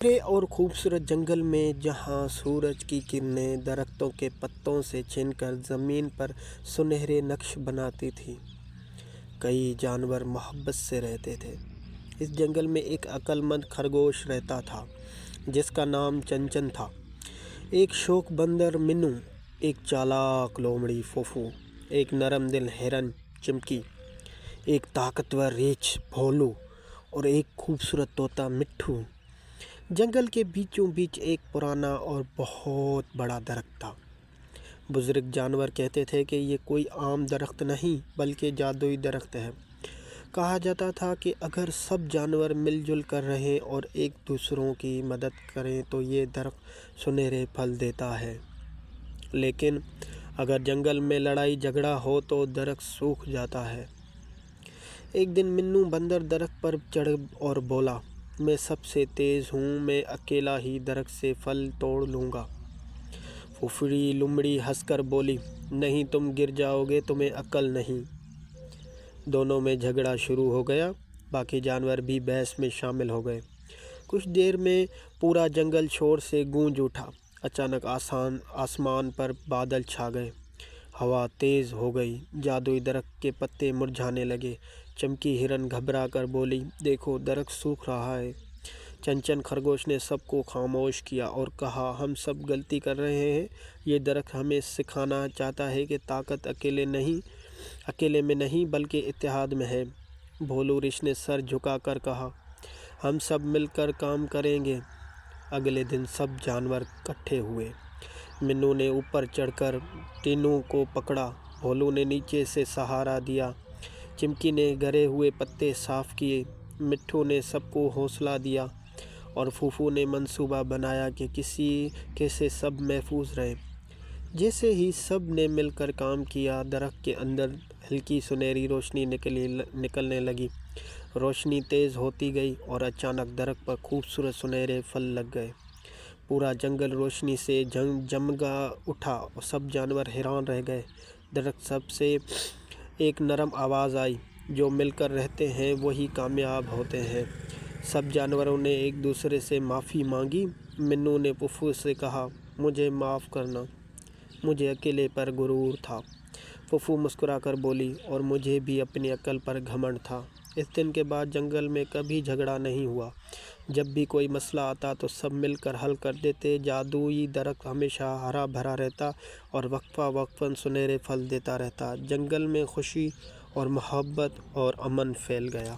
گہرے اور خوبصورت جنگل میں جہاں سورج کی کرنیں درختوں کے پتوں سے چھن کر زمین پر سنہرے نقش بناتی تھیں، کئی جانور محبت سے رہتے تھے۔ اس جنگل میں ایک عقل مند خرگوش رہتا تھا جس کا نام چنچن تھا، ایک شوخ بندر منو، ایک چالاک لومڑی فوفو، ایک نرم دل ہرن چمکی، ایک طاقتور ریچھ بھولو اور ایک خوبصورت طوطا مٹھو۔ جنگل کے بیچوں بیچ ایک پرانا اور بہت بڑا درخت تھا۔ بزرگ جانور کہتے تھے کہ یہ کوئی عام درخت نہیں بلکہ جادوئی درخت ہے۔ کہا جاتا تھا کہ اگر سب جانور مل جل کر رہیں اور ایک دوسروں کی مدد کریں تو یہ درخت سنہرے پھل دیتا ہے، لیکن اگر جنگل میں لڑائی جھگڑا ہو تو درخت سوکھ جاتا ہے۔ ایک دن منو بندر درخت پر چڑھ اور بولا، میں سب سے تیز ہوں، میں اکیلا ہی درخت سے پھل توڑ لوں گا۔ پھوپھڑی لومڑی ہنس کر بولی، نہیں، تم گر جاؤ گے، تمہیں عقل نہیں۔ دونوں میں جھگڑا شروع ہو گیا، باقی جانور بھی بحث میں شامل ہو گئے۔ کچھ دیر میں پورا جنگل شور سے گونج اٹھا۔ اچانک آسمان پر بادل چھا گئے، ہوا تیز ہو گئی، جادوئی درخت کے پتے مرجھانے لگے۔ چمکی ہرن گھبرا کر بولی، دیکھو، درخت سوکھ رہا ہے۔ چنچن خرگوش نے سب کو خاموش کیا اور کہا، ہم سب غلطی کر رہے ہیں، یہ درخت ہمیں سکھانا چاہتا ہے کہ طاقت اکیلے میں نہیں بلکہ اتحاد میں ہے۔ بھولو ریچھ نے سر جھکا کر کہا، ہم سب مل کر کام کریں گے۔ اگلے دن سب جانور اکٹھے ہوئے۔ منو نے اوپر چڑھ کر تینوں کو پکڑا، بھولو نے نیچے سے سہارا دیا، چمکی نے گرے ہوئے پتے صاف کیے، مٹھو نے سب کو حوصلہ دیا اور فوفو نے منصوبہ بنایا کہ کیسے سب محفوظ رہیں۔ جیسے ہی سب نے مل کر کام کیا، درخت کے اندر ہلکی سنہری روشنی نکلنے لگی۔ روشنی تیز ہوتی گئی اور اچانک درخت پر خوبصورت سنہرے پھل لگ گئے۔ پورا جنگل روشنی سے جگمگا اٹھا اور سب جانور حیران رہ گئے۔ درخت سب سے ایک نرم آواز آئی، جو مل کر رہتے ہیں وہی کامیاب ہوتے ہیں۔ سب جانوروں نے ایک دوسرے سے معافی مانگی۔ منو نے پھوپھو سے کہا، مجھے معاف کرنا، مجھے اکیلے پر غرور تھا۔ پھوپھو مسکرا کر بولی، اور مجھے بھی اپنی عقل پر گھمنڈ تھا۔ اس دن کے بعد جنگل میں کبھی جھگڑا نہیں ہوا۔ جب بھی کوئی مسئلہ آتا تو سب مل کر حل کر دیتے۔ جادوئی درخت ہمیشہ ہرا بھرا رہتا اور وقفاً سنہرے پھل دیتا رہتا۔ جنگل میں خوشی اور محبت اور امن پھیل گیا۔